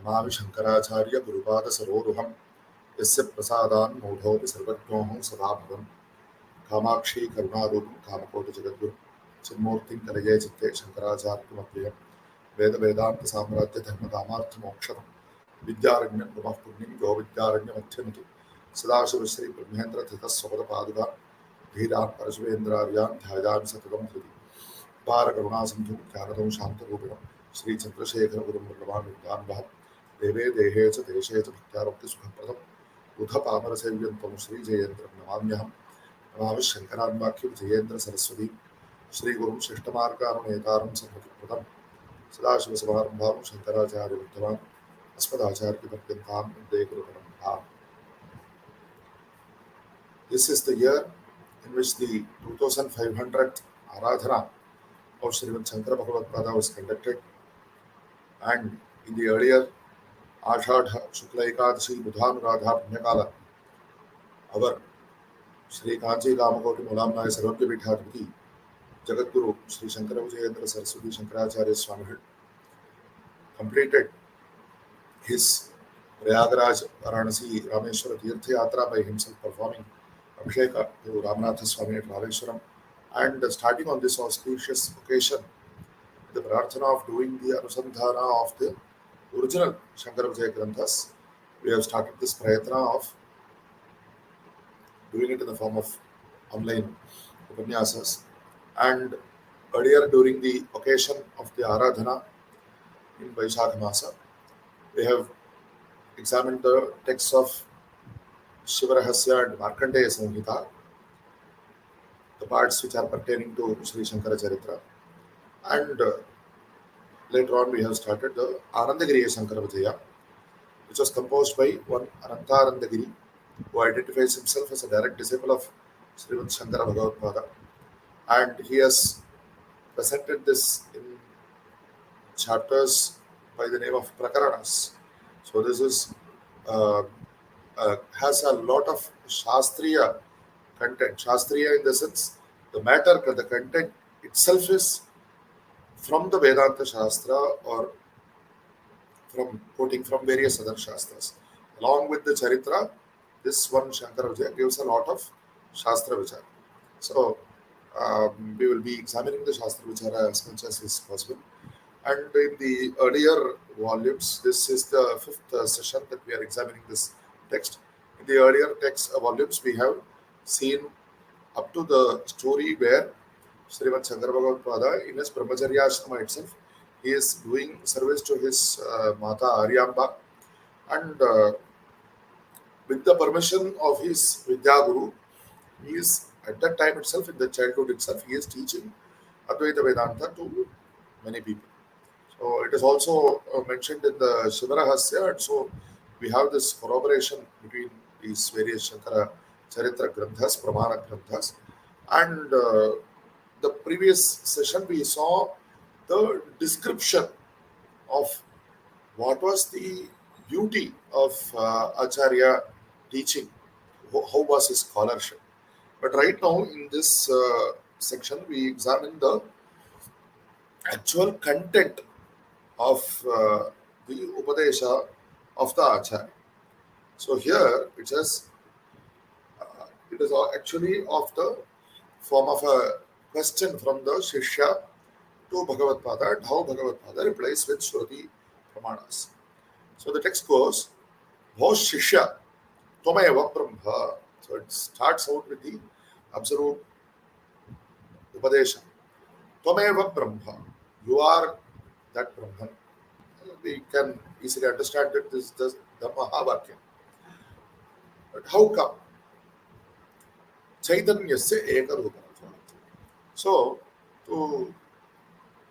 नमामि शंकराचार्य गुरुपाद सरोरुहं यस्य प्रसादान् मूढोऽपि सर्वज्ञोऽहं सदा भवन् कामाक्षी करुणारूपं कामकोटि जगद्गुरुं चिन्मूर्तिं कलये चित्ते शंकराचार्यमप्रियं वेद वेदांत साम्राज्य धर्म कामार्थ मोक्षं विद्यारण्यं नमः पुण्यं यो विद्यारण्यमध्यमति सदाशिव श्री ब्रह्मेन्द्र धृतस्वपद पादुका धीरान् परशुवेन्द्रार्यान् ध्यायामि सततं हृदि पार करुणा सिंधु ज्ञानदं शान्तरूपिणं श्री चंद्रशेखर गुरुं भगवान् विद्वान् देवे देहे च देशे च भक्त्यारोक्ति सुखप्रदं बुध पामर सेव्यं श्री जयेन्द्रं नमाम्यहं नमामि शंकरान्वाख्य जयेन्द्र सरस्वती श्री गुरुं शिष्टमार्गानुनेतारं सर्वप्रदं सदाशिवसमारम्भां शंकराचार्य विद्वान् अस्मदाचार्यपर्यन्तां वन्दे गुरुपरम्पराम्. This is the year in which the 2500th Aradhana of Shri Shankara Bhagavatpāda was conducted, and in the earlier Ashadha Shukla Ekadashi Budhanuradha Punyakala, our Shri Kanchi Kamakoti Mulamnaya Sarvabhya Pīఠాధిపతి Jagadguru Shri Shankara Vijayam Saraswati Shankaracharya Swami completed his Prayagraj Varanasi Rameshwara Tirtha Yatra by himself performing Abhisheka to Ramanatha Swami at Rameshwaram, and starting on this auspicious occasion, the prarthana of doing the Anusandhana of the original Shankara Vijaya Granthas, we have started this prayatna of doing it in the form of online Upanyasas. And earlier during the occasion of the Aradhana in Vaishakha Masa, we have examined the texts of Shivarahasya and Markandeya Samhita, the parts which are pertaining to Shri Shankara Charitra. And later on we have started the Anandagiriya Shankara Vijaya, which was composed by one Anandagiri, who identifies himself as a direct disciple of Shri Shankara Bhagavatpāda. And he has presented this in chapters by the name of Prakaranas. So this is has a lot of Shastriya content. Shastriya in the sense, the matter, the content itself is from the Vedanta Shastra or from quoting from various other Shastras. Along with the Charitra, this one Shankara Vijaya gives a lot of Shastra Vichara. So we will be examining the Shastra Vichara as much as is possible. And in the earlier volumes, this is the fifth session that we are examining this text. In the earlier text volumes, we have seen up to the story where Srimad Shankara Bhagavatpāda, in his Brahmacharya Ashrama itself, he is doing service to his Mata Aryamba, and with the permission of his Vidya Guru, he is at that time itself, in the childhood itself, he is teaching Advaita Vedanta to many people. So it is also mentioned in the Shivarahasya, and so we have this corroboration between these various Shankara Charitra Granthas, Pramana Granthas. And the previous session we saw the description of what was the beauty of Acharya teaching, how was his scholarship. But right now in this section we examine the actual content of the Upadesha of the Acharya. So here it says, it is actually of the form of a question from the Shishya to Bhagavatpāda, and how Bhagavatpāda replies with Shruti Pramanas. So the text goes, Bho Shishya, Tvameva Brahma. So it starts out with the absolute Upadesha. Tvameva Brahma. You are that Brahman. We can easily understand that this is the Mahavakya. But how come? Chaitanyasya Ekarupa. So, to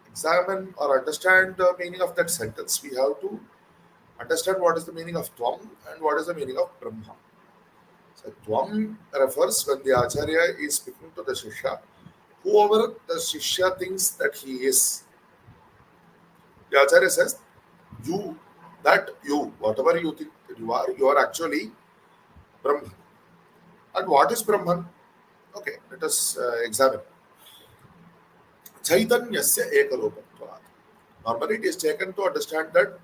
examine or understand the meaning of that sentence, we have to understand what is the meaning of Tvam and what is the meaning of Brahma. So, Tvam refers when the Acharya is speaking to the Shishya, whoever the Shishya thinks that he is. The Acharya says, you, whatever you think that you are actually Brahman. And what is Brahman? Okay, let us examine. Chaitanyasya Ekarupatvat. Normally it is taken to understand that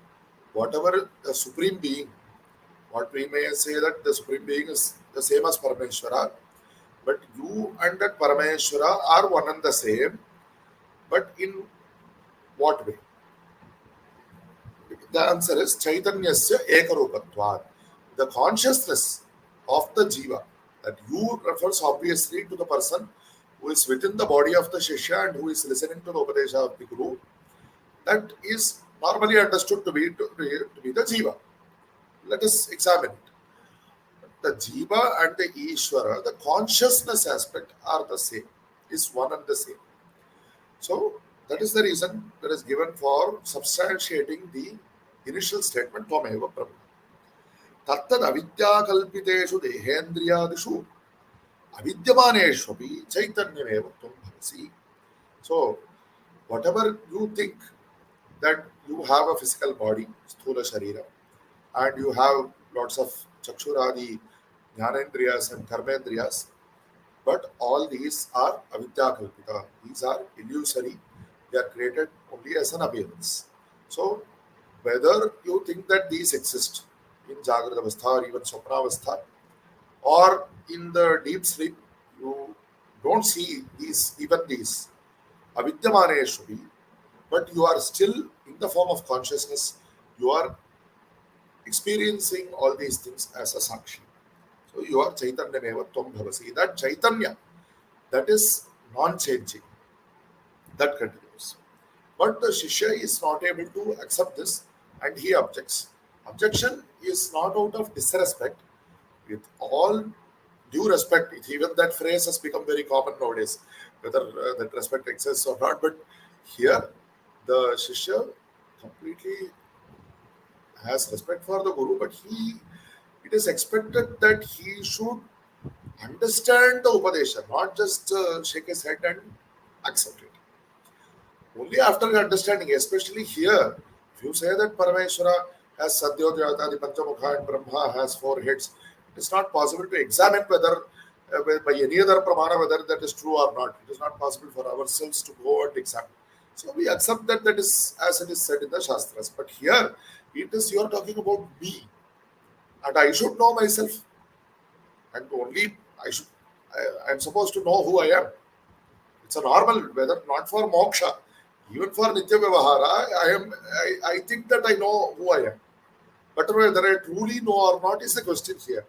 whatever the Supreme Being, what we may say that the Supreme Being is the same as Parameshwara, but you and that Parameshwara are one and the same, but in what way? The answer is Chaitanyasya Ekarupatvat. The consciousness of the Jiva, that you refers obviously to the person who is within the body of the Shishya and who is listening to the Upadesha of the Guru, that is normally understood to be the Jiva. Let us examine it. The Jiva and the Ishvara, the consciousness aspect are the same, is one and the same. So that is the reason that is given for substantiating the initial statement Tvameva Brahma. Tattad avidya kalpiteshu dehendriyadishu avidyamaneshu chaitanyameva tvam bhavasi. So whatever you think that you have a physical body, sthula sharira, and you have lots of chakshuradi, jnanendriyas and karmendriyas, but all these are avidya kalpita. These are illusory. They are created only as an appearance. So whether you think that these exist in Jagrata Avastha or even Swapna Avastha or in the deep sleep, you don't see these avidyamaneshu bhi, but you are still in the form of consciousness. You are experiencing all these things as a sakshi. So you are Chaitanya Meva Tvam Bhavasi. That Chaitanya, that is non-changing. That continues. But the Shishya is not able to accept this and he objects. Objection is not out of disrespect. With all due respect, even that phrase has become very common nowadays, whether that respect exists or not. But here, the Shishya completely has respect for the Guru, but it is expected that he should understand the Upadesha, not just shake his head and accept it. Only after understanding, especially here, if you say that Parameshwara has Sadyodhyatadi Panchamukha and Brahma has 4 heads, it is not possible to examine whether by any other pramana whether that is true or not. It is not possible for ourselves to go and examine. So we accept that that is as it is said in the Shastras. But here, it is you are talking about me, and I should know myself, and only I am supposed to know who I am. It's a normal, whether not for moksha, even for nitya vyavahara, I think that I know who I am. But whether I truly know or not is the question here.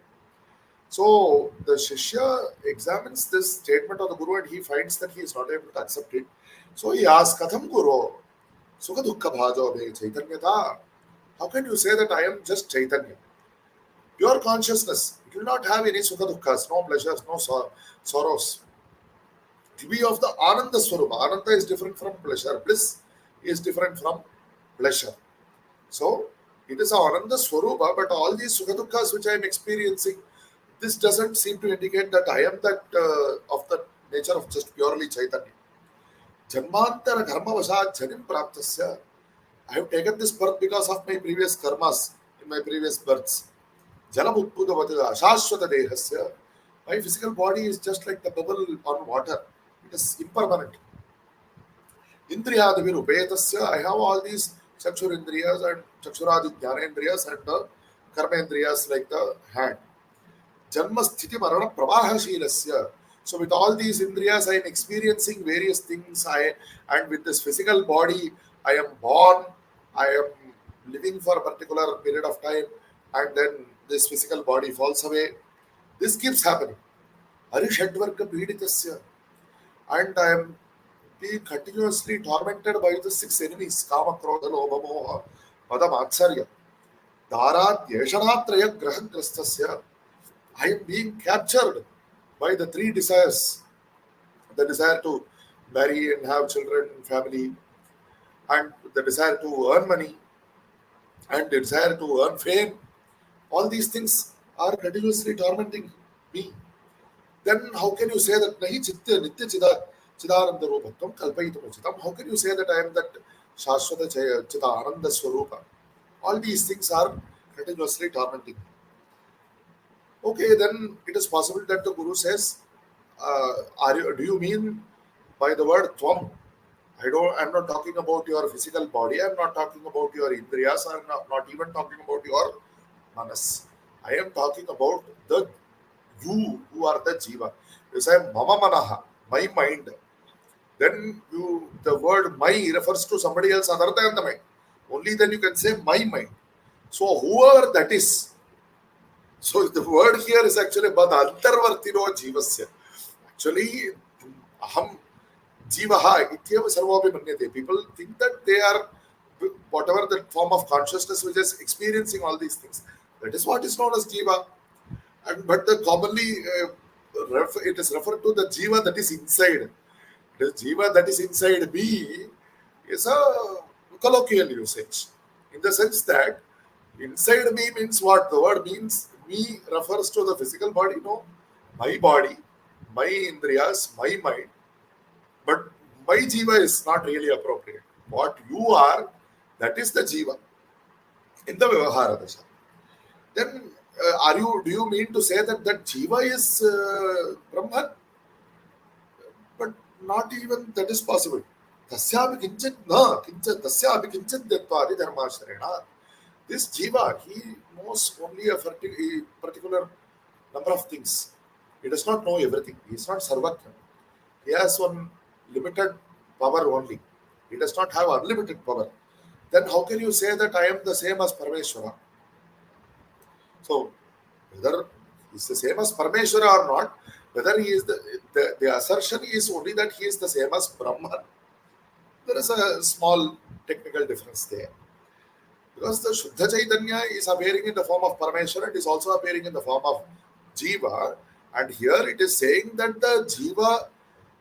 So the Shishya examines this statement of the Guru and he finds that he is not able to accept it. So he asks, Katham Guru, Sukha Dukkha Bhajo Bhe Chaitanyata. How can you say that I am just Chaitanya? Pure consciousness. It will not have any Sukha Dukkhas, no pleasures, no sorrows. To be of the Ananda Swarupa. Ananda is different from pleasure. Bliss is different from pleasure. So it is Ananda Swarupa, but all these Sukha Dukkhas which I am experiencing, this doesn't seem to indicate that I am that of the nature of just purely Chaitanya. Janmantara karma vasat janim praptasya. I have taken this birth because of my previous karmas in my previous births. Jalam utpudavata ashashvata dehasya. My physical body is just like the bubble on water. It is impermanent. Indriyadivir upetasya. I have all these chakshurindriyas and chakshuradi jnanendriyas and the karmendriyas like the hand. Janma sthiti marana pravahashilasya. So with all these indriyas, I am experiencing various things. And with this physical body, I am born. I am living for a particular period of time, and then this physical body falls away. This keeps happening. Arishadvarga peditasya. And I am being continuously tormented by the 6 enemies: Kama, Krodha, Lobha, Moha, Pada, Matsarya. Dharat, Yeshanatraya, Grahagrastasya. I am being captured by the 3 desires. The desire to marry and have children, family, and the desire to earn money, and the desire to earn fame. All these things are continuously tormenting me. Then how can you say that nahi chitya nitya chidananda rupatvam kalpayitam uchitam? How can you say that I am that shashvata chidananda swarupa? All these things are continuously tormenting me. Okay, then it is possible that the Guru says, do you mean by the word tvam I'm not talking about your physical body. I'm not talking about your indriyas. I'm not even talking about your manas. I am talking about the you who are the jiva. You say mama manaha, my mind. Then the word my refers to somebody else other than the mind. Only then you can say my mind. So whoever that is. So the word here is actually bad antarvartino jivasya. Actually, aham jivaha ityeva sarvapi manyate. People think that they are whatever the form of consciousness which is experiencing all these things. That is what is known as jiva. And but the commonly it is referred to the jiva that is inside. The jiva that is inside me is a colloquial usage, in the sense that inside me means what? The word means me refers to the physical body, no? My body, my indriyas, my mind. But my jiva is not really appropriate. What you are, that is the jiva in the Vyavahara Dasha. Then do you mean to say that that jiva is Brahman? But not even that is possible. Tasyapi kinchit na kinchit tasyapi kinchit detvadi dharmashrena. This jiva, he knows only a particular number of things. He does not know everything. He is not sarvatma. He has one limited power only. He does not have unlimited power. Then how can you say that I am the same as Parmeshwara? So whether he is the same as Parmeshwara or not, whether he is the assertion is only that he is the same as Brahman. There is a small technical difference there. Because the Shuddha Chaitanya is appearing in the form of Parameshwara, it is also appearing in the form of Jiva, and here it is saying that the Jiva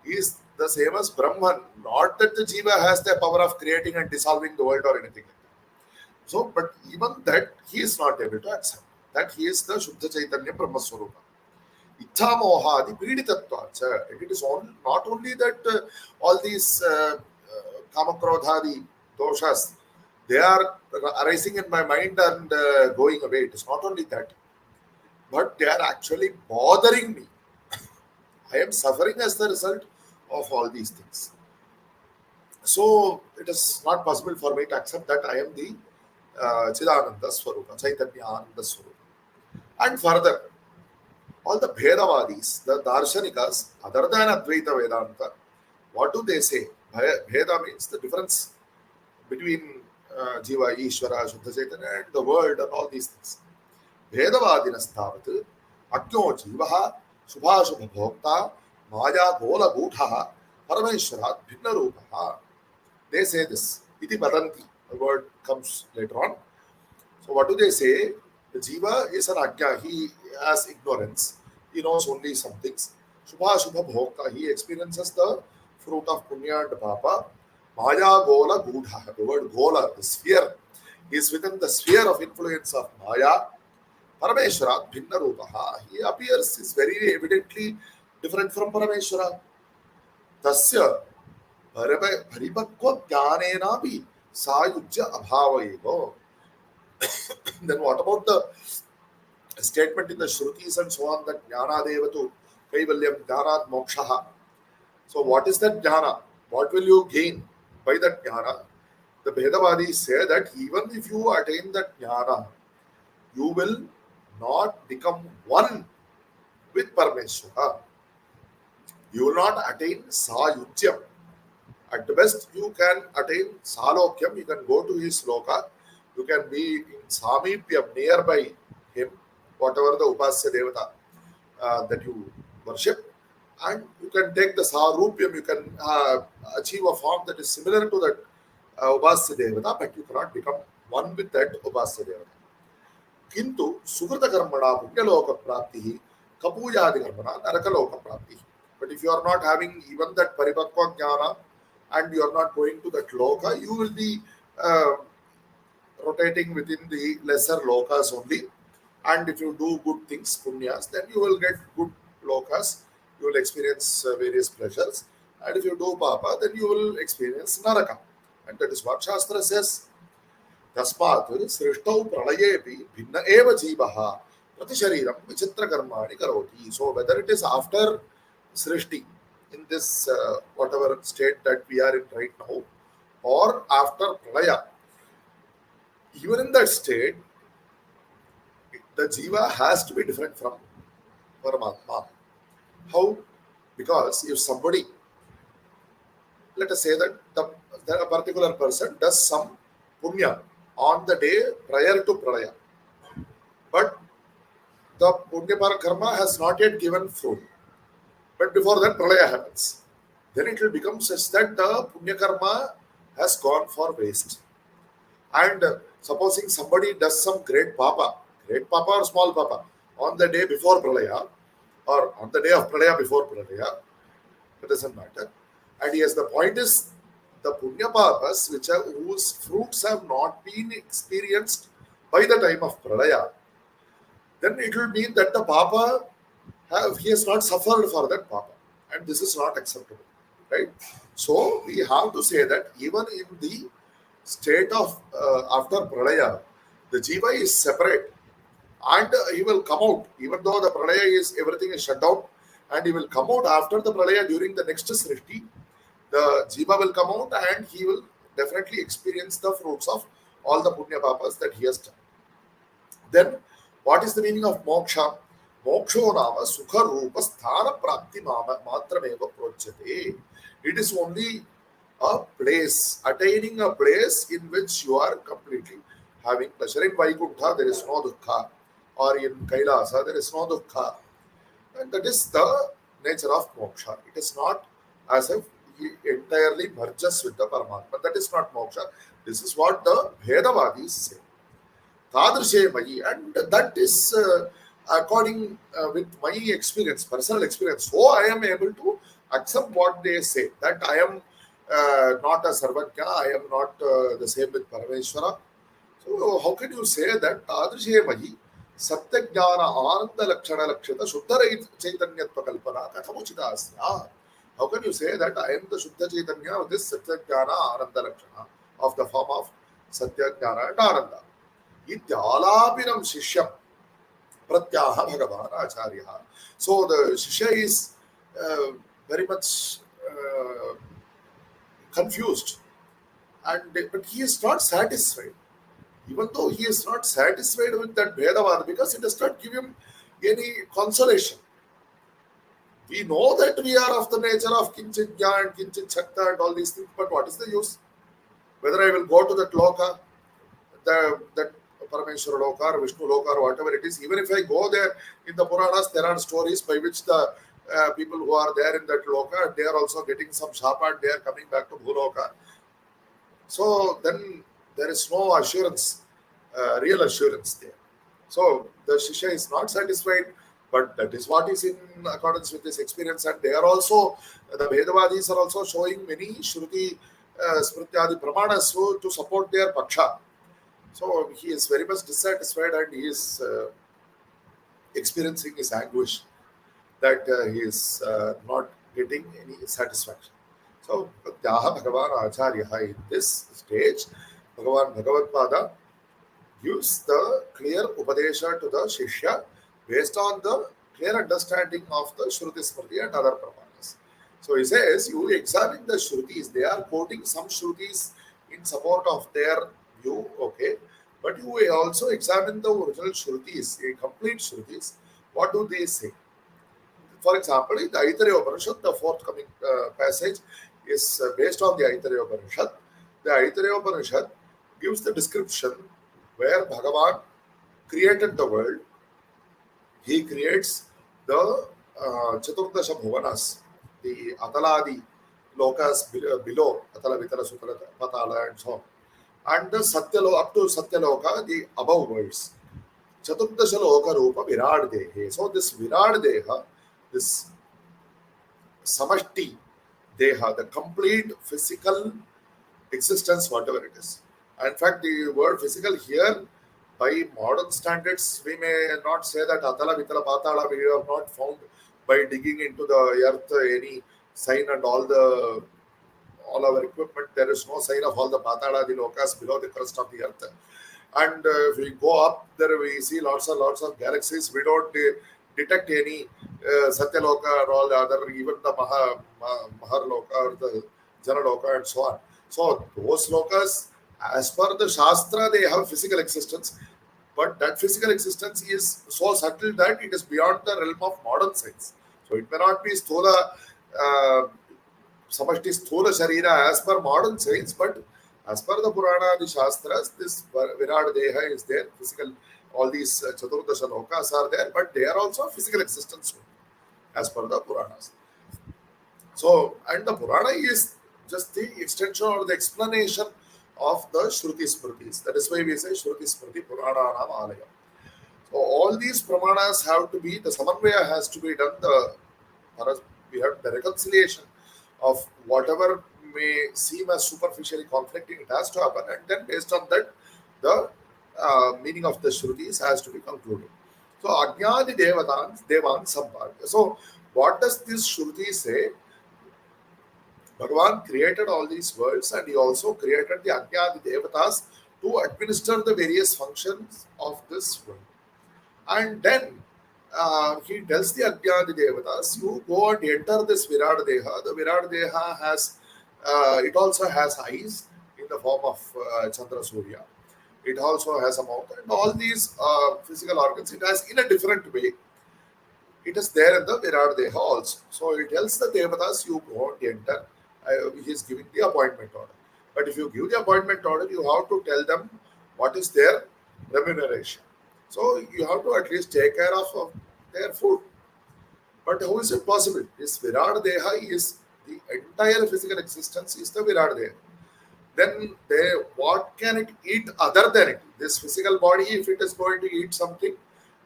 is the same as Brahman, not that the Jiva has the power of creating and dissolving the world or anything like that. So, but even that he is not able to accept, that he is the Shuddha Chaitanya Brahmaswarupa. Ichha moha adi piditattvacha. It is not only that all these kamakrodhadi doshas, they are arising in my mind and going away. It is not only that, but they are actually bothering me. I am suffering as the result of all these things. So it is not possible for me to accept that I am the Chidananda Swarupa, Chaitanya Ananda Swarupa. And further, all the Bhedavadis, the Darshanikas, other than Advaita Vedanta, what do they say? Bheda means the difference between Jiva, Ishvara, Shuddha Chaitanya, and the world and all these things. Bhedavadinastavat, Agno Jivaha, Subhashubha Bhokta, Maya Gola Gutha, Parameshwarat, Bhinna Rupaha. They say this. Iti Vadanti. The word comes later on. So what do they say? The Jiva is an Agya. He has ignorance. He knows only some things. Subhashubha Bhokta. He experiences the fruit of Punya and Papa. Maya Gola Gudha. The word Gola, the sphere, is within the sphere of influence of Maya. Parameshwara, Bhinna Rupaha. He appears, is very evidently different from Parameshwara. Tasya Paripakwa Jnanenapi Sayujya Abhava. Then what about the statement in the Shrutis and so on that Jnana Devatu Kaivalyam Jnanat Mokshaha? So what is that Jnana? What will you gain by that Jnana? The Bhedavadis say that even if you attain that Jnana, you will not become one with Parameshwara. You will not attain Sayujyam. At the best, you can attain Salokyam. You can go to his loka. You can be in Samipyam, nearby him, whatever the Upasya Devata that you worship. And you can take the Sarupyam. You can achieve a form that is similar to that Upasya Devata, but you cannot become one with that Upasya Devata. Kintu Sukrita Karmana Punyaloka Prapti, Kapujadi Karmana, Narakaloka Prapti. But if you are not having even that Paripakwa Jnana and you are not going to that loka, you will be rotating within the lesser lokas only. And if you do good things, punyas, then you will get good lokas. You will experience various pleasures. And if you do papa, then you will experience naraka. And that is what Shastra says. Tasmat srishtau pralayepi bhinna eva jivaha prati shariram vichitra karmani karoti. So whether it is after srishti, in this whatever state that we are in right now, or after pralaya, even in that state, the jiva has to be different from Paramatma. How? Because if somebody, let us say that a particular person does some punya on the day prior to pralaya, but the punya karma has not yet given fruit, but before that pralaya happens, then it will become such that the punya karma has gone for waste. And supposing somebody does some great papa or small papa on the day before pralaya, or on the day of pralaya before pralaya, it doesn't matter. And yes, the point is the punya papas whose fruits have not been experienced by the time of pralaya, then it will mean that the papa he has not suffered for that papa, and this is not acceptable, right? So we have to say that even in the state of after pralaya, the jiva is separate, and he will come out even though the pralaya is everything is shut down, and he will come out after the pralaya during the next srishti. The jiva will come out and he will definitely experience the fruits of all the punya papas that he has done. Then, what is the meaning of moksha? Moksho nama sukha rupa sthana prapti matrameva projyate. It is only a place, attaining a place in which you are completely having pleasure. In Vaikuntha, there is no dukkha, or in Kailasa, there is no dukkha. And that is the nature of moksha. It is not as if he entirely merges with the Paramatma. That is not moksha. This is what the Vedavadis say. Tadrishe Mayi, and that is according with my experience, personal experience. So I am able to accept what they say, that I am not a Sarvajna, I am not the same with Parameshwara. So how can you say that Tadrishe Mayi, Satya Jnana Ananda Lakshana Lakshita Shuddha Chaitanyatva Kalpana Kathamuchita Asya? How can you say that I am the Shuddha Chaitanya of this Satya Jnana Ananda Lakshana of the form of Satya Jnana and Ananda? Ityalapinam Shishyam Pratyaha Bhagavan Acharya. So the Shishya is very much confused, but he is not satisfied. Even though he is not satisfied with that Veda Bha, because it does not give him any consolation. We know that we are of the nature of Kinchit Jnana and Kinchit Shakta and all these things, but what is the use? Whether I will go to that Loka, that Parameshwara Loka or Vishnu Loka or whatever it is, even if I go there, in the Puranas there are stories by which the people who are there in that Loka, they are also getting some shapa and they are coming back to Bhuloka. So then there is no assurance, real assurance there. So the Shishya is not satisfied, but that is what is in accordance with his experience. And they are also, the Vedavadis are also showing many Shruti, Smrityadi Pramanas to support their Paksha. So he is very much dissatisfied and he is experiencing his anguish that he is not getting any satisfaction. So, Pratyaha Bhagavan Acharya, in this stage, Bhagavan Bhagavatpāda gives the clear Upadesha to the Shishya based on the clear understanding of the Shruti Smriti and other Pramanas. So he says, you examine the Shrutis, they are quoting some Shrutis in support of their view, okay, but you also examine the original Shrutis, complete Shrutis, what do they say? For example, in the Aitareya Upanishad, the forthcoming passage is based on the Aitareya Upanishad. The Aitareya Upanishad gives the description where Bhagavan created the world. He creates the Chaturdasha Bhuvanas, the Ataladi Lokas below, Atala Vitala Sutala Patala and so on. And the Satyaloka, up to Satyaloka, the above worlds. Chaturdasha Loka Rupa Virad Dehe. So this Virad Deha, this Samashti Deha, the complete physical existence, whatever it is. In fact, the word physical here, by modern standards, we may not say that Atala Vitala Patala we have not found by digging into the earth any sign and all our equipment. There is no sign of all the Patala, the Lokas below the crust of the earth. And if we go up there, we see lots of galaxies. We don't detect any Satyaloka and all the other, even the Maharloka or the Janaloka and so on. So those lokas, as per the Shastra, they have physical existence, but that physical existence is so subtle that it is beyond the realm of modern science. So it may not be Sthola, Samashti Sthola Sharira as per modern science, but as per the Purana, the Shastras, this Virat Deha is there, physical, all these Chaturdasha Lokas are there, but they are also physical existence as per the Puranas. So, and the Purana is just the extension or the explanation of the Shruti Smritis. That is why we say Shruti Smriti Purana Nam Alaya. So, all these Pramanas have to be, the Samanvaya has to be done, we have the reconciliation of whatever may seem as superficially conflicting, it has to happen, and then based on that, the meaning of the Shrutis has to be concluded. So, Ajnani Devan Sampagya. So, what does this Shruti say? Bhagavan created all these worlds and he also created the Ajnani Devatas to administer the various functions of this world. And then he tells the Ajnani Devatas, you go and enter this Virat Deha. The Virat Deha has, it also has eyes in the form of Chandra Surya. It also has a mouth and all these physical organs. It has in a different way. It is there in the Virat Deha also. So it tells the Devatas, you go and enter. He is giving the appointment order. But if you give the appointment order, you have to tell them what is their remuneration. So you have to at least take care of their food. But how is it possible? This Virat Deha is the entire physical existence is the Virat Deha. Then what can it eat other than it? This physical body, if it is going to eat something,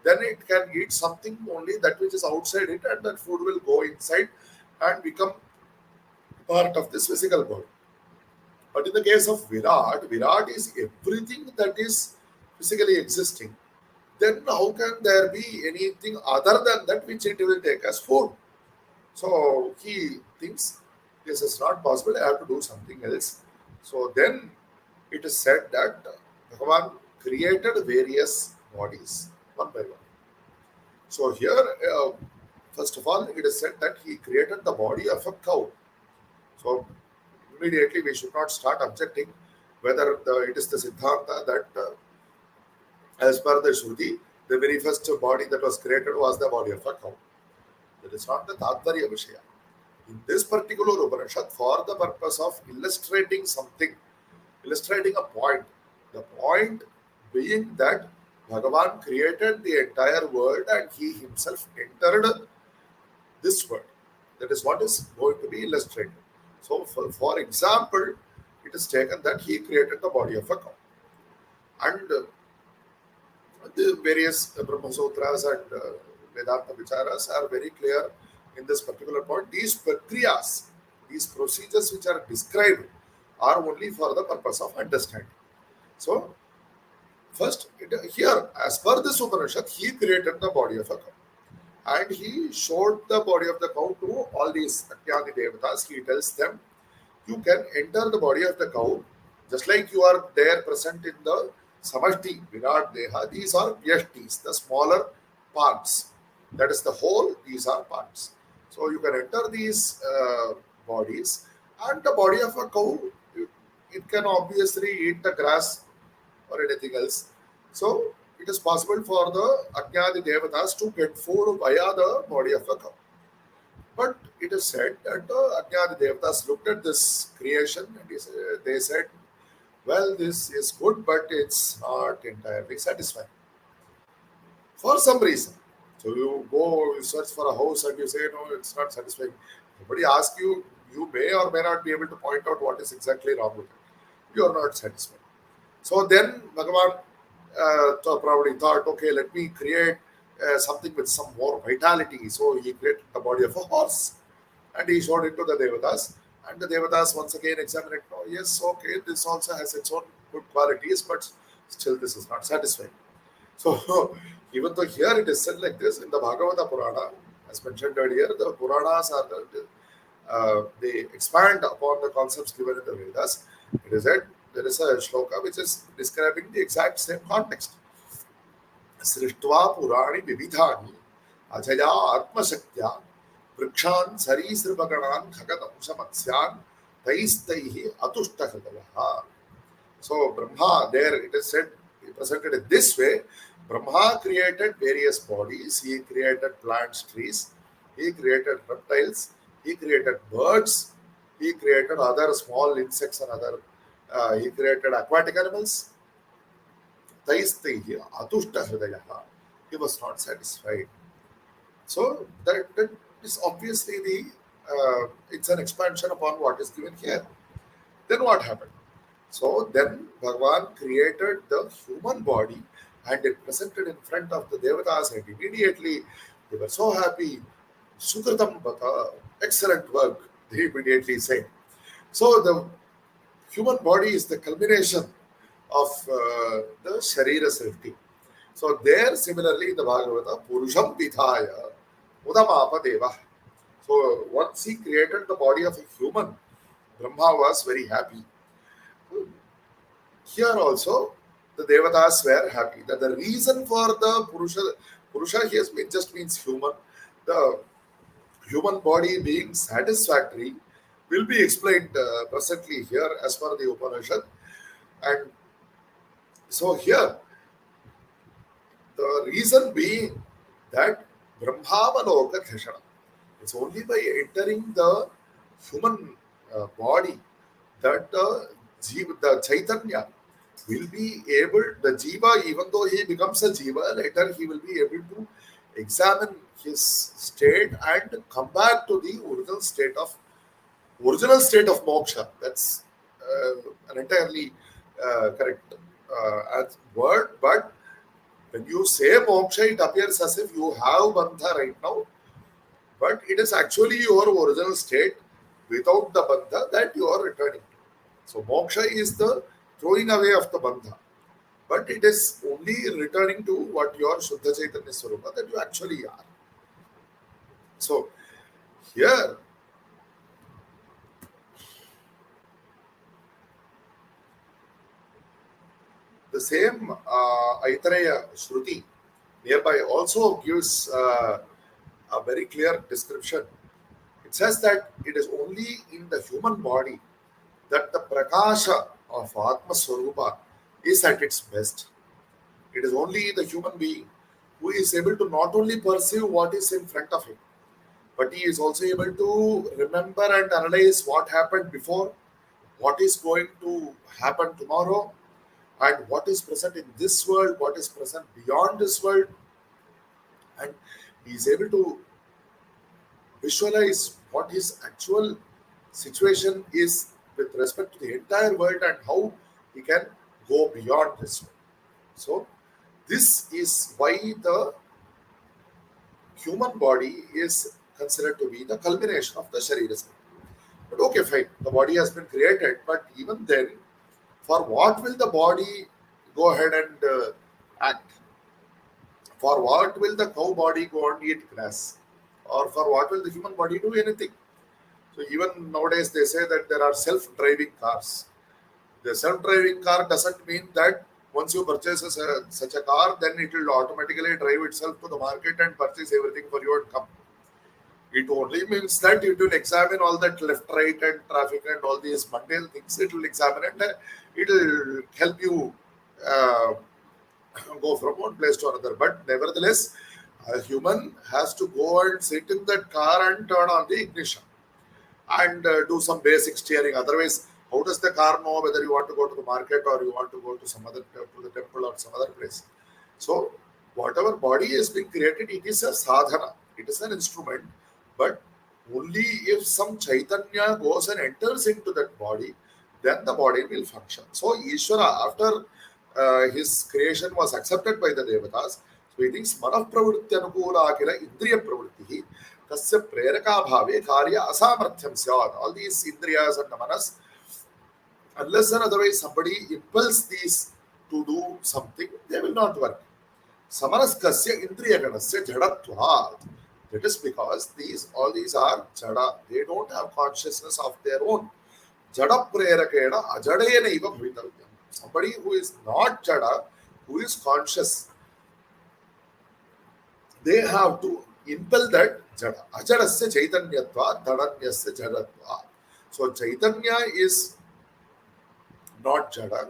then it can eat something only that which is outside it, and that food will go inside and become part of this physical body. But in the case of Virat, Virat is everything that is physically existing. Then how can there be anything other than that which it will take as food? So he thinks this is not possible, I have to do something else. So then it is said that Bhagavan created various bodies one by one. So here, first of all, it is said that he created the body of a cow. So immediately we should not start objecting whether it is the Siddhanta that as per the Shruti, the very first body that was created was the body of a cow. That is not the Tatvarya Vishaya. In this particular Upanishad, for the purpose of illustrating something, illustrating a point, the point being that Bhagavan created the entire world and he himself entered this world. That is what is going to be illustrated. So, for example, it is taken that he created the body of a cow. And the various Brahma Sutras and Vedanta Vicharas are very clear in this particular point. These prakriyas, these procedures which are described are only for the purpose of understanding. So, first, here, as per this Upanishad, he created the body of a cow. And he showed the body of the cow to all these Ajnani Devatas. He tells them, you can enter the body of the cow, just like you are there present in the Samashti, Virat Deha. These are Vyashtis, the smaller parts. That is the whole, these are parts. So you can enter these bodies, and the body of a cow, it can obviously eat the grass or anything else. So it is possible for the Ajnani Devatas to get food via the body of a cow. But it is said that the Ajnani Devatas looked at this creation and they said, well, this is good, but it's not entirely satisfying. For some reason. So you go, you search for a house and you say, no, it's not satisfying. Nobody asks you, you may or may not be able to point out what is exactly wrong with it. You are not satisfied. So then Bhagavan probably thought, okay, let me create something with some more vitality. So he created the body of a horse and he showed it to the Devatas. And the Devatas once again examined it. Oh, yes, okay, this also has its own good qualities, but still this is not satisfying. So even though here it is said like this in the Bhagavata Purana, as mentioned earlier, the Puranas are they expand upon the concepts given in the Vedas. It is said there is a shloka which is describing the exact same context. Srishtva Purani Vividhani Ajaya Atma Shaktya Vrikshan Sarisrvaganan Khagatamsa Matsyan Taistaihi Atushta Hridaya. So Brahma, there it is said, presented in this way. Brahma created various bodies. He created plants, trees. He created reptiles. He created birds. He created other small insects and other. He created aquatic animals. Taistaihi Atushta Hridaya. He was not satisfied. So that is obviously it's an expansion upon what is given here. Then what happened? So then Bhagavan created the human body and it presented in front of the Devatas, and immediately they were so happy. Sukritam Bhata, excellent work, they immediately said. So the human body is the culmination of the Sharira Srishti. So there similarly the Bhagavata, Purusham Vidhaya Udamapa Deva. So once he created the body of a human, Brahma was very happy. Here also, the Devatas were happy. That the reason for the Purusha here just means human. The human body being satisfactory will be explained presently here as per the Upanishad. And so here, the reason being that Brahmavaloka Dhashana. It's only by entering the human body that the Chaitanya will be able, the Jiva, even though he becomes a Jiva, later he will be able to examine his state and come back to the original state of moksha. That's an entirely correct word, but when you say moksha, it appears as if you have bandha right now, but it is actually your original state without the bandha that you are returning to. So moksha is the throwing away of the bandha, but it is only returning to what your Shuddha Chaitanya Swarupa that you actually are. So here, the same Aitareya Shruti nearby also gives a very clear description. It says that it is only in the human body that the prakasha of Atma Swarupa is at its best. It is only the human being who is able to not only perceive what is in front of him, but he is also able to remember and analyze what happened before, what is going to happen tomorrow, and what is present in this world, what is present beyond this world. And he is able to visualize what his actual situation is with respect to the entire world and how he can go beyond this world. So, this is why the human body is considered to be the culmination of the Sharira. But okay, fine, the body has been created, but even then, for what will the body go ahead and act? For what will the cow body go and eat grass? Or for what will the human body do anything? So even nowadays they say that there are self-driving cars. The self-driving car doesn't mean that once you purchase such a car, then it will automatically drive itself to the market and purchase everything for you and come. It only means that it will examine all that left, right, and traffic and all these mundane things. It will examine and it will help you go from one place to another. But nevertheless, a human has to go and sit in that car and turn on the ignition and do some basic steering. Otherwise, how does the car know whether you want to go to the market or you want to go to some other to the temple or some other place? So, whatever body is being created, it is a sadhana. It is an instrument. But only if some Chaitanya goes and enters into that body, then the body will function. So, Ishvara, after his creation was accepted by the Devatas, so he thinks Manav Pravritti Anukula Akila Indriya Pravritti Tasya Preraka Bhave Karya Asamarthyam Syad. All these Indriyas and the Manas, unless and otherwise somebody impels these to do something, they will not work. Samanaskasya Indriya Ganasya Jadatvad. That is because all these are Jada. They don't have consciousness of their own. Jada Prerakena Ajadayana Iva Bhavitavyam. Somebody who is not Jada, who is conscious, they have to impel that jada. Ajadasya chaitanyatva, dhananyasya jadatva. So Chaitanya is not jada,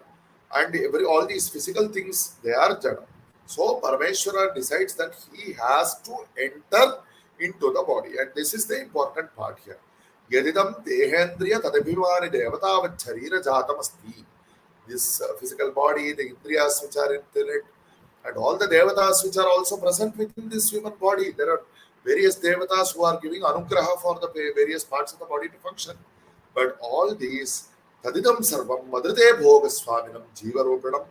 and all these physical things, they are jada. So Parameshwara decides that he has to enter into the body, and this is the important part here. Yadidam dehendriya tadabhimani devatavat charira jatam asti. This physical body, the indriyas which are in it, and all the devatas which are also present within this human body. There are various devatas who are giving anugraha for the various parts of the body to function. But all these tadidam sarvam madrite bhoga swaminam jivarupinam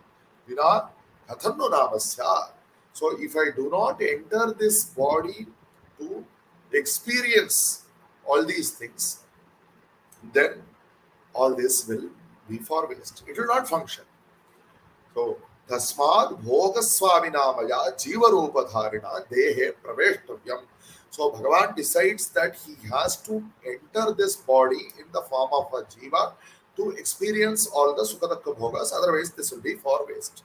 vina kathannu namasya. So if I do not enter this body to experience all these things, then all this will be for waste. It will not function. So tasmad bhoga swaminamaya jivarupa dharina dehe praveshtavyam. So Bhagavan decides that he has to enter this body in the form of a jiva to experience all the sukha-dukkha bhogas, otherwise this will be for waste.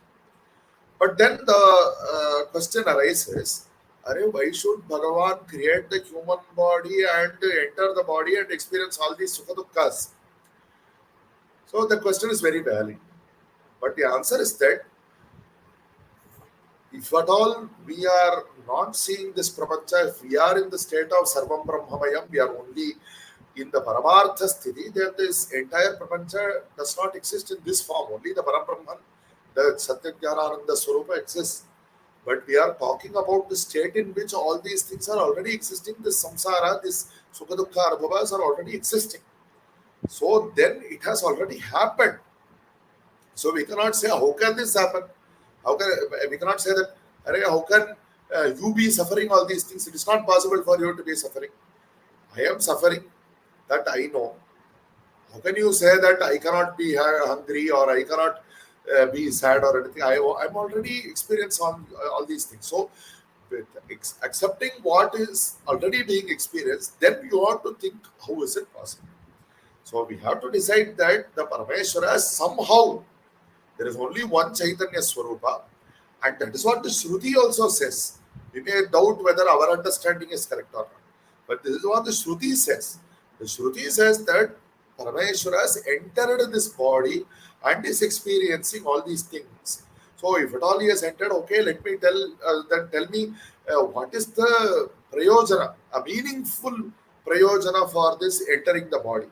But then the question arises, why should Bhagavan create the human body and enter the body and experience all these sukha-dukkhas? So the question is very valid. But the answer is that if at all we are not seeing this prapancha, if we are in the state of sarvam brahmamayam, we are only in the paramartha sthiti, then this entire prapancha does not exist in this form. Only the Parabrahman, the Satya Jnana Ananda Swarupa exists. But we are talking about the state in which all these things are already existing. This samsara, this sukha dukkha anubhavas are already existing. So then it has already happened. So we cannot say, how can this happen? How can we cannot say that, how can you be suffering all these things? It is not possible for you to be suffering. I am suffering, that I know. How can you say that I cannot be hungry or I cannot be sad or anything? I'm already experiencing all these things. So with accepting what is already being experienced, then you have to think, how is it possible? So we have to decide that the Parameshwara somehow, there is only one Chaitanya Swarupa, and that is what the Shruti also says. We may doubt whether our understanding is correct or not, but this is what the Shruti says. The Shruti says that Parameshwara has entered this body and is experiencing all these things. So if at all he has entered, okay, let me tell me what is the prayojana, a meaningful prayojana for this entering the body.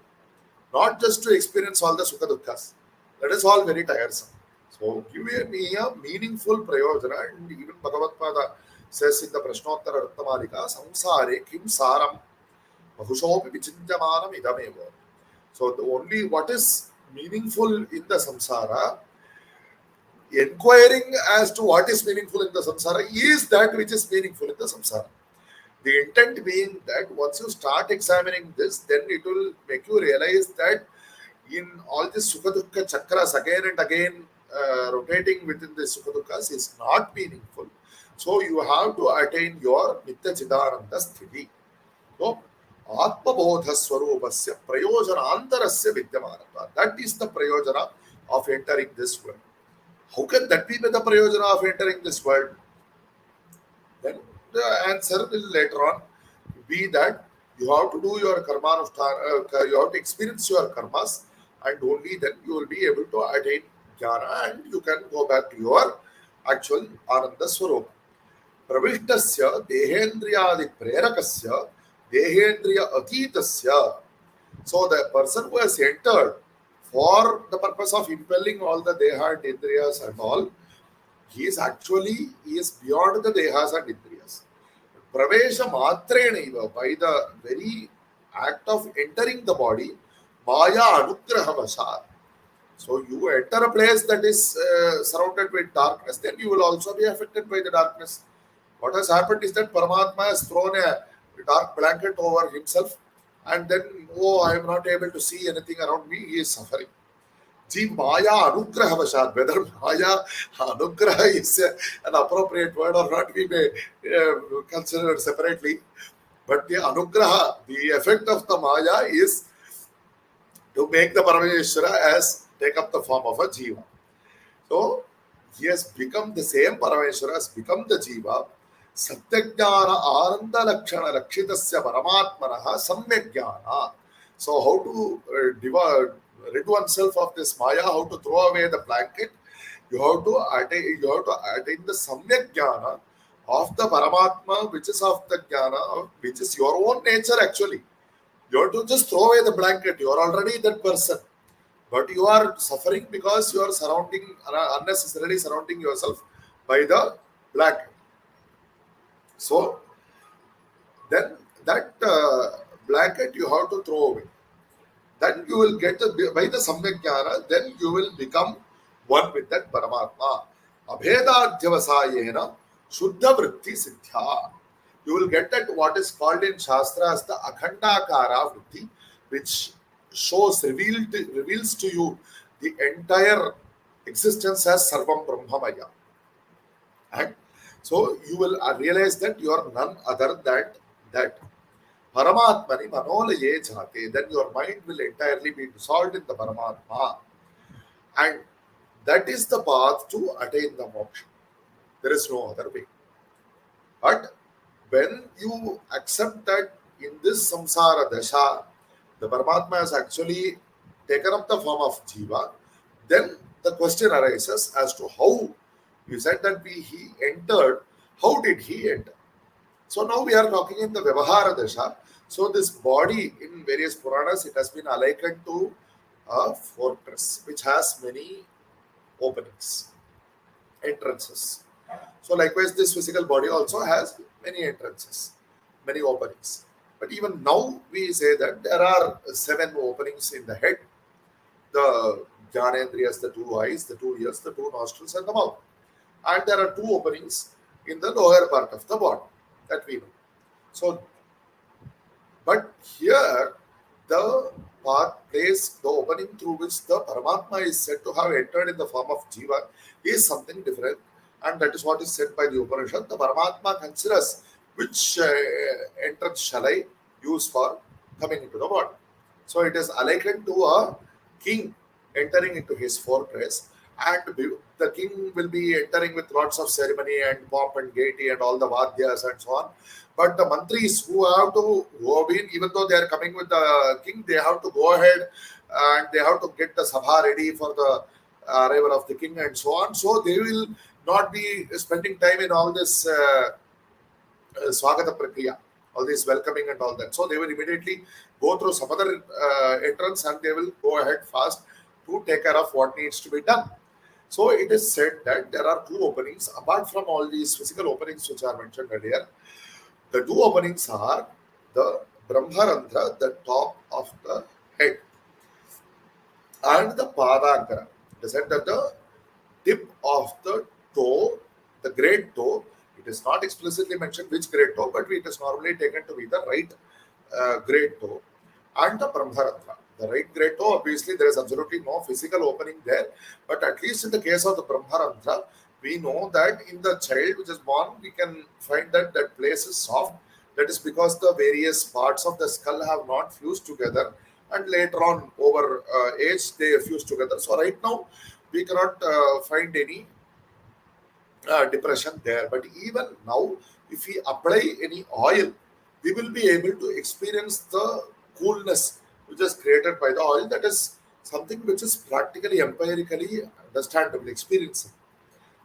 Not just to experience all the sukha dukkha's. That is all very tiresome. So give me a meaningful prayojana, and even Bhagavatpāda says in the Prashnottara Ratnamalika, samsare kim saram bahushopi vichinjamanam idamevo. So the only what is meaningful in the samsara, inquiring as to what is meaningful in the samsara is that which is meaningful in the samsara. The intent being that once you start examining this, then it will make you realize that in all these sukha dukkha chakras again and again rotating within the sukha dukkha's is not meaningful. So you have to attain your nitya chidananda sthiti. So atma bodha swarupasya prayojanantarasya vidyamanatva. That is the prayojana of entering this world. How can that be the prayojana of entering this world? Then the answer will later on be that you have to do your karma, you have to experience your karmas, and only then you will be able to attain jnana and you can go back to your actual ananda swarupa. Pravishtasya dehendriyadi prerakasya dehendriya atitasya. So the person who has entered for the purpose of impelling all the deha and indriyas and all, he is beyond the dehas and indriyas. Pravesha matrenaiva, by the very act of entering the body, maya anugraha vashat. So you enter a place that is surrounded with darkness, then you will also be affected by the darkness. What has happened is that Paramatma has thrown a dark blanket over himself, and then, I am not able to see anything around me, he is suffering. Maya anugraha vashat. Whether Maya anugraha is an appropriate word or not, we may consider it separately. But the anugraha, the effect of the Maya is to make the Parameshwara as take up the form of a jiva. So he has become the same Parameshwara, has become the jiva, Satyajnana Ananda Lakshana Lakshitasya Paramatmanaha Samyagjnana. So how to rid oneself of this Maya, how to throw away the blanket, you have to attain the Samyak Jnana of the Paramatma, which is of the Jnana, which is your own nature actually. You have to just throw away the blanket. You are already that person. But you are suffering because you are unnecessarily surrounding yourself by the blanket. So then that blanket you have to throw away. Then you will get by the Samyak Jnana, then you will become one with that Paramatma. Abhedadhyavasayena Shuddha Vritti Siddhya. You will get that what is called in Shastra as the Akhandakara Vritti, which reveals to you the entire existence as Sarvam Brahmamaya. And so you will realize that you are none other than that. Paramatmani manolaye jhate, then your mind will entirely be dissolved in the Paramatma. And that is the path to attain the moksha. There is no other way. But when you accept that in this samsara dasha, the Paramatma has actually taken up the form of Jiva, then the question arises as to how you said that he entered, how did he enter? So now we are talking in the Vyavahara Dasha. So this body in various Puranas, it has been likened to a fortress which has many openings, entrances. So likewise, this physical body also has many entrances, many openings. But even now we say that there are 7 openings in the head, the Jnanendriyas, the 2 eyes, the 2 ears, the 2 nostrils and the mouth. And there are 2 openings in the lower part of the body that we know. So, but here the place, the opening through which the Paramatma is said to have entered in the form of Jiva is something different, and that is what is said by the Upanishad. The Paramatma considers which entrance shall I use for coming into the body. So it is likened to a king entering into his fortress, and the king will be entering with lots of ceremony and pomp and gaiety and all the vadyas and so on. But the mantris who have been, even though they are coming with the king, they have to go ahead and they have to get the sabha ready for the arrival of the king and so on. So they will not be spending time in all this swagata prakriya, all this welcoming and all that. So they will immediately go through some other entrance and they will go ahead fast to take care of what needs to be done. So it is said that there are 2 openings apart from all these physical openings which are mentioned earlier. The 2 openings are the Brahmarandhra, the top of the head, and the Padangara. It is said that the tip of the toe, the great toe, it is not explicitly mentioned which great toe, but it is normally taken to be the right great toe, and the Brahmarandhra. The right great toe, obviously, there is absolutely no physical opening there, but at least in the case of the Brahmarandhra, we know that in the child which is born, we can find that that place is soft. That is because the various parts of the skull have not fused together, and later on, over age, they fuse together. So right now, we cannot find any depression there. But even now, if we apply any oil, we will be able to experience the coolness which is created by the oil. That is something which is practically, empirically understandable, experiencing.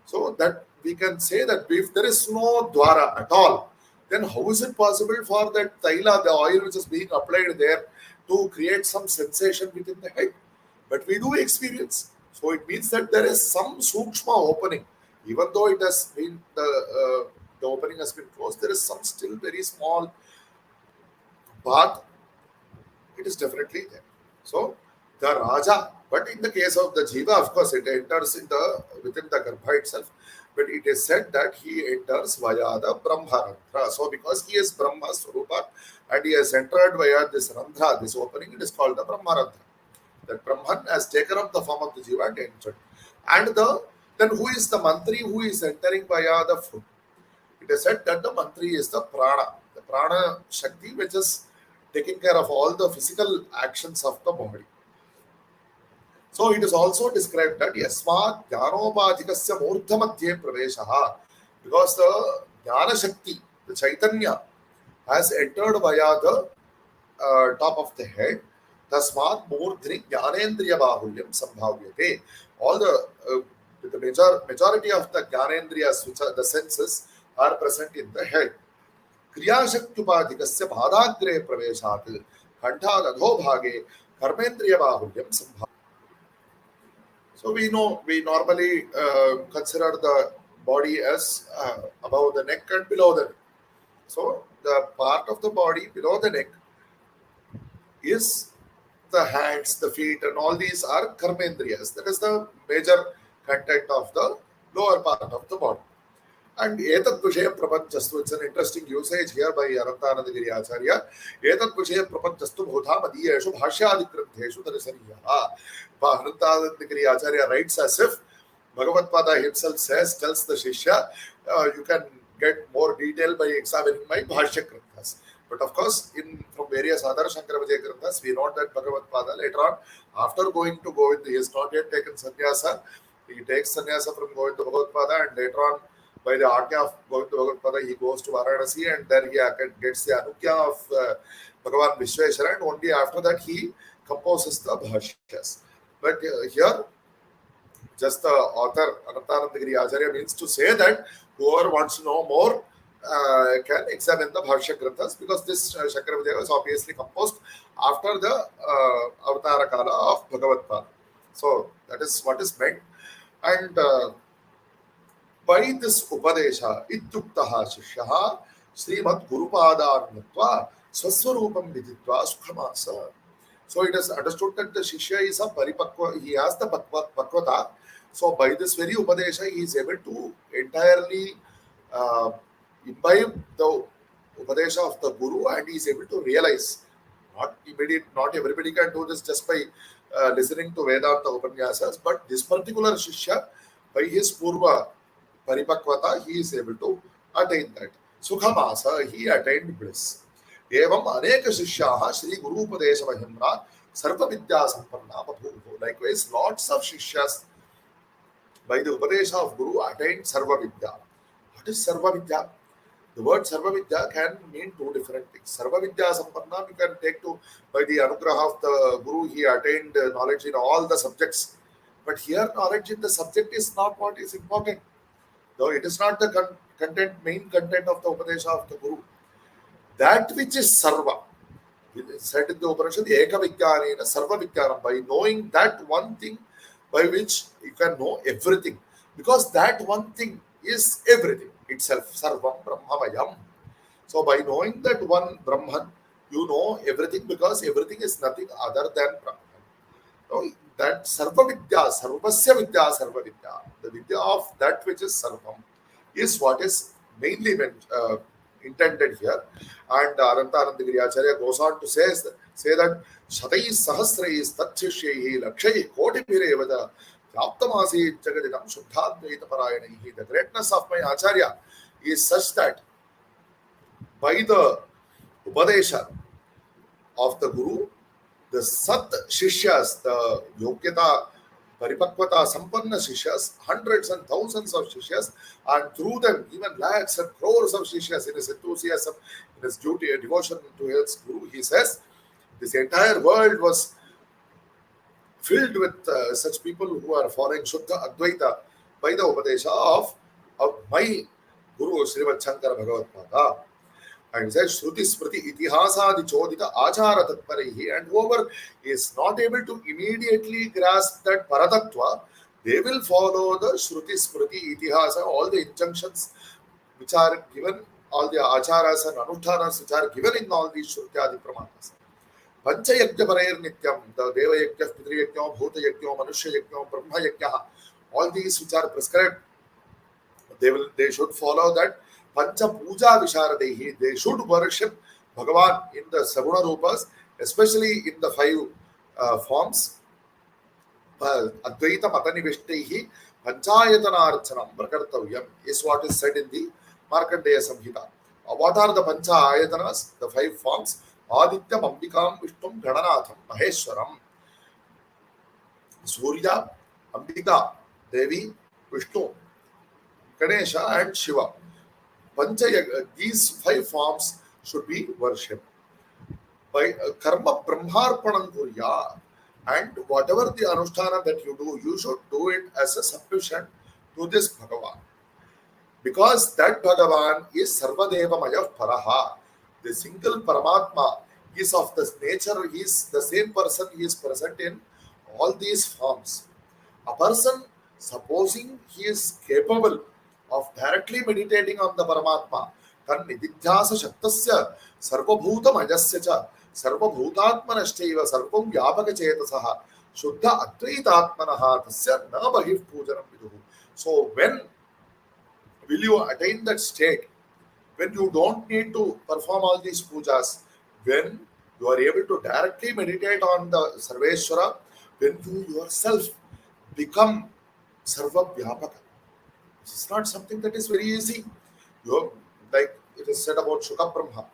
So that we can say that if there is no dwara at all, then how is it possible for that taila, the oil which is being applied there, to create some sensation within the head? But we do experience. So it means that there is some sukshma opening, even though it has been the opening has been closed. There is some still very small path. It is definitely there. So the Raja, but in the case of the Jiva, of course, it enters in within the Garbha itself. But it is said that he enters via the Brahmarandhra. So because he is Brahma Swarupa and he has entered via this Randhra, this opening, it is called the Brahmarandhra. That Brahman has taken up the form of the Jiva and entered. And then who is the Mantri who is entering via the foot? It is said that the Mantri is the Prana Shakti, which is taking care of all the physical actions of the body. So it is also described that Yasmat Jnanopadhikasya Murdhamadhye Praveshaha, because the Jnana Shakti, the Chaitanya, has entered via the top of the head. Tasmat Murdhri Jnanendriya Bahulyam Sambhavyate. All the majority of the Jnanendriyas, which are the senses, are present in the head. क्रियाशक्त्युपाधिकस्य पादाग्रे प्रवेशात् कंठाद् अधोभागे कर्मेन्द्रिय बाहुल्यं संभवति. So we know, we normally consider the body as above the neck and below the neck. So the part of the body below the neck is the hands, the feet, and all these are karmendriyas. That is the major content of the lower part of the body. And etat vishaya prapanchastu, it's an interesting usage here by Anandagiriya Acharya. Etat vishaya prapanchastu bhudha madiyeshu bhashyadi grantheshu darsaniyaha. Anandagiriya Acharya writes as if Bhagavatpāda himself tells the Shishya, you can get more detail by examining my Bhashya Granthas. But of course, from various other Shankara Vijayam Granthas, we know that Bhagavatpāda later on, after going to Govinda, he has not yet taken sannyasa. He takes sannyasa from Govinda Bhagavatpāda, and later on, by the Ajna of Govinda Bhagavatpāda, he goes to Varanasi, and then he gets the Anugya of Bhagavan Vishweshwara, and only after that he composes the Bhashyas. But here, just the author Anandagiriya Acharya means to say that whoever wants to know more can examine the Bhashya Granthas, because this Shankara Vijayam was obviously composed after the Avatara Kala of Bhagavatpāda. So that is what is meant. And by this Upadesha, Ityuktaha Shishyaha Srimad Gurupada Natva Swaswarupam Viditva Sukhamasa. So it is understood that the Shishya is a Paripakva, he has the Pakvata. So by this very Upadesha, he is able to entirely imbibe the Upadesha of the Guru, and he is able to realize. Not immediate, not everybody can do this just by listening to Vedanta Upanyasas, but this particular Shishya, by his Purva Paripakvata, he is able to attain that. Sukhamasa, he attained bliss. Evam aneka shishyaha Shri Guru Upadesha Mahimna Sarva Vidya Sampanna Babhuvo. Likewise, lots of Shishyas by the Upadesha of Guru attained Sarva Vidya. What is Sarva Vidya? The word Sarva Vidya can mean two different things. Sarva Vidya Sampanna, you can take to, by the Anugraha of the Guru, he attained knowledge in all the subjects. But here, knowledge in the subject is not what is important. Though it is not the main content of the Upadesha of the Guru. That which is Sarva, said in the Upanishad, Eka Vijnanena Sarva Vijnanam, by knowing that one thing by which you can know everything. Because that one thing is everything itself, Sarvam Brahmamayam. So by knowing that one Brahman, you know everything, because everything is nothing other than Brahman. So that Sarva Vidya, Sarvasya Vidya, Sarva Vidya, the Vidya of that which is Sarvam, is what is mainly intended here. And Anandagiriya Acharya goes on to say that Shatai Sahasrais Tatshishyehi Lakshai Kotibhirevada Yaptamasi Jagadinam Shuddhadvaita Parayanihi. The greatness of my Acharya is such that by the Upadesha of the Guru, the Sat Shishyas, the Yogyata, Paripakvata, Sampanna Shishyas, hundreds and thousands of Shishyas, and through them, even lakhs and crores of Shishyas, in his enthusiasm, in his duty and devotion to his Guru, he says, this entire world was filled with such people who are following Shuddha Advaita by the Upadesha of my Guru, Shri Shankara Bhagavatpāda. And he says, Shruti Smriti Itihasadi Chodita Achara Tatparehi, and whoever is not able to immediately grasp that Paratattva, they will follow the Shruti Smriti Itihasa, all the injunctions which are given, all the acharas and anushtanas which are given in all these Shrutyadi Pramanas. Panchayagya Parair Nityam, the Deva Yagya, Pitri Yagya, Bhuta Yagya, Manusha Yagya, Brahma Yagya, all these which are prescribed, they should follow that. Pancha Puja Visharadehi, they should worship Bhagavan in the Saguna Rupas, especially in the five forms. Advaita Matanivishtahi, Panchayatanarchanam Prakartavyam is what is said in the Markandeya Samhita. What are the Panchayatanas? The five forms. Aditya Ambikam Vishtum Gananatham Maheshwaram. Surya, Ambika, Devi, Vishnu, Ganesha and Shiva. these 5 forms should be worshipped. By karma brahmarpanam kurya, and whatever the anusthana that you do, you should do it as a submission to this Bhagavan. Because that Bhagavan is Sarvadeva Maya Paraha. The single Paramatma is of this nature, he is the same person, he is present in all these forms. A person, supposing he is capable of directly meditating on the Paramatma, tan nididhyasa shaktasya sarvabhuta majasya cha sarvabhutatmanashchaiva sarvam vyapaka chetasaha shuddha advaitatmanaha tasya na bahir pujanam viduhu. So when will you attain that state when you don't need to perform all these pujas, when you are able to directly meditate on the Sarveshwara, when you yourself become Sarva Vyapaka? This is not something that is very easy. You, like it is said about Shuka Brahma.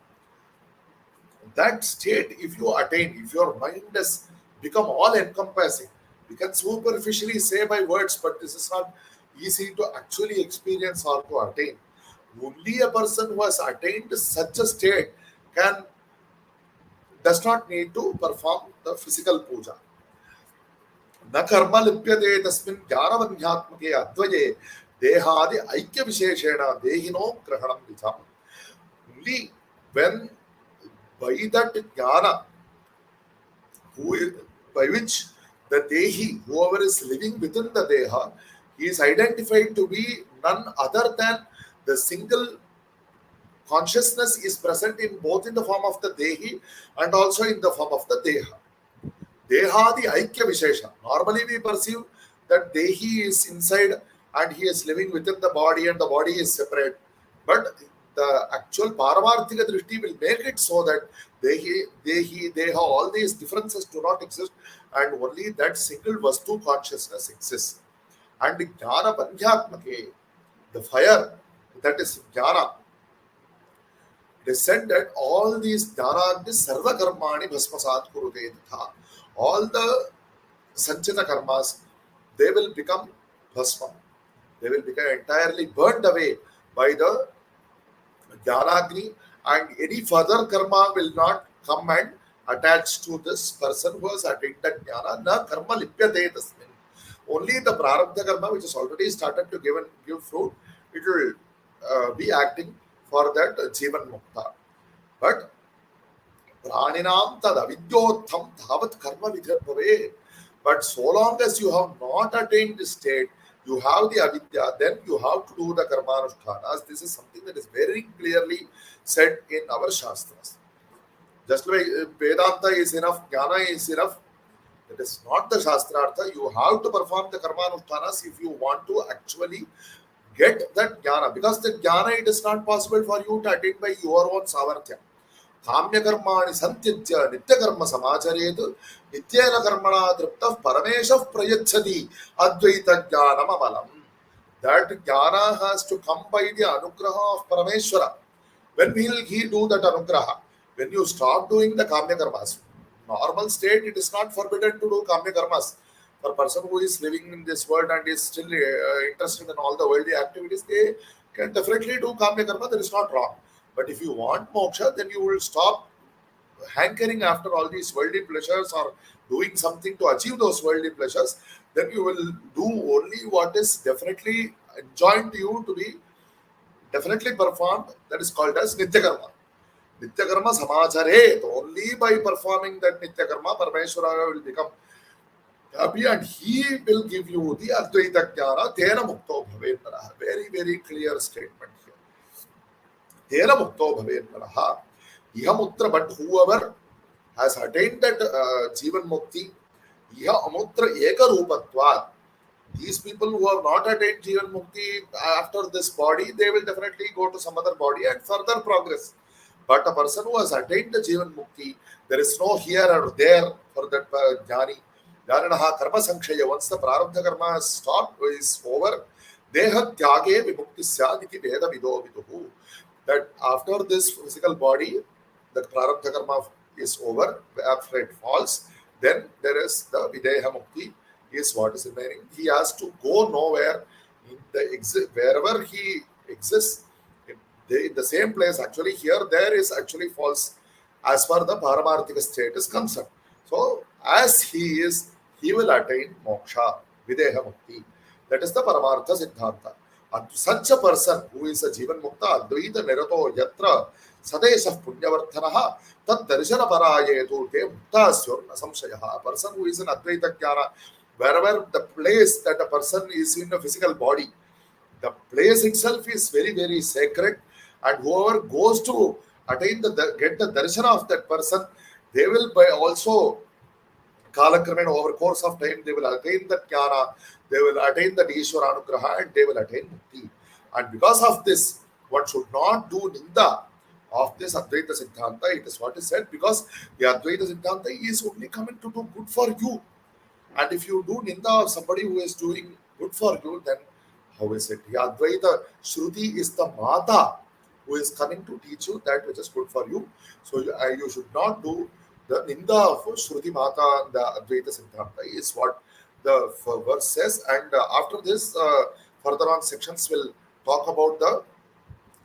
That state, if you attain, if your mind has become all encompassing, we can superficially say by words, but this is not easy to actually experience or to attain. Only a person who has attained such a state does not need to perform the physical puja. न कर्म लिप्यते तस्मिन् ज्ञानवन्यात्मके अद्वये देहादि ऐक्य विशेषेण देहिनो ग्रहणं विधम्. Only when by that jnana, by which the dehi, whoever is living within the deha, he is identified to be none other than the single consciousness is present in both in the form of the dehi and also in the form of the deha. Dehadi aikya vishesha. Normally we perceive that dehi is inside and he is living within the body and the body is separate. But the actual Paramarthika Drishti will make it so that dehi, deha, all these differences do not exist and only that single Vastu consciousness exists. And Jnana Bandhyatmake, the fire that is Jnana, it is said that all these Jnana, this Sarva Karmani Bhasmasat Kurute Tatha, all the Sanchita Karmas, they will become Bhasma. They will become entirely burned away by the Jnanagni, and any further karma will not come and attach to this person who has attained that jnana. Na karma lipyate tasmin. Only the prarabdha karma, which has already started to give fruit, it will be acting for that jivan mukta. But praninam tad avidyotham dhavat karma vidhyat. But so long as you have not attained this state, you have the avidya, then you have to do the karmanushthanas. This is something that is very clearly said in our shastras. Just like Vedanta is enough, Jnana is enough, that is not the shastrartha. You have to perform the karmanushthanas if you want to actually get that Jnana. Because the Jnana, it is not possible for you to attain by your own samarthya. Kamya karmani santyajya nitya karma samacharet nityena karmana driptah parameshav prayachati advaita jnanam amalam. That jnana has to come by the anugraha of Parameshwara. When will he do that anugraha? When you stop doing the kamya karmas. Normal state, it is not forbidden to do kamya karmas. For a person who is living in this world and is still interested in all the worldly activities, they can definitely do kamya karma. That is not wrong. But if you want moksha, then you will stop hankering after all these worldly pleasures or doing something to achieve those worldly pleasures. Then you will do only what is definitely enjoined to you to be definitely performed. That is called as nitya karma. Nitya karma samacharet. Only by performing that nitya karma, Parameshwara will become happy and he will give you the Advaita Jnana. Tena mukto bhavet naraha. Very, very clear statement here. Tena mukto bhavet naraha. Iha mutra, but whoever has attained that Jivan Mukti, Iha amutra eka rupatvat. These people who have not attained Jivan Mukti after this body, they will definitely go to some other body and further progress. But a person who has attained the Jivan Mukti, there is no here or there for that Jnani. Rādhanā karma sankshaya. Once the prarabdha karma has stopped, is over, deha tyage vimukti syad iti Veda Vido viduhu. That after this physical body, the prarabdha karma is over, after it falls, then there is the videha mukti, is what is remaining. He has to go nowhere in the wherever he exists. They, in the same place, actually, here, there is actually false as far the Paramarthika state is concerned. So, as he is, he will attain moksha, videha mukti. That is the Paramartha Siddhanta. And such a person who is a Jivan Mukta, Advaita Nirato Yatra Sadesha Punyavarthanaha, Tat Darshana Parayetu Te Muktasyor Nasamshayaha. A person who is an Advaita Jnana, wherever the place that a person is in a physical body, the place itself is very, very sacred, and whoever goes to attain the get the darshan of that person, they will by also Kalakramena over course of time, they will attain the jnana, they will attain the Ishwara Anugraha, and they will attain mukti. And because of this, one should not do ninda of this Advaita Siddhanta. It is what is said, because the Advaita Siddhanta is only coming to do good for you. And if you do ninda of somebody who is doing good for you, then how is it? The Advaita Shruti is the Mata who is coming to teach you that which is good for you. So you should not do the ninda of Shruti Mata and the Advaita Siddhanta is what the verse says. And after this, further on sections will talk about the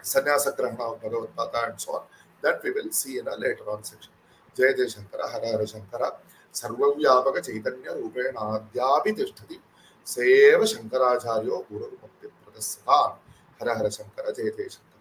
Sannyasa Grahana of Bhagavatpāda and so on. That we will see in a later on section. Jai Jai Shankara, Hara Hara Shankara, Sarvavyapaka Chaitanya Rupena Adyapi Tishtati, Seva Shankaracharyo Guru Mukti Pradasatan, Hara Hara Shankara, Jai Jai Shankara.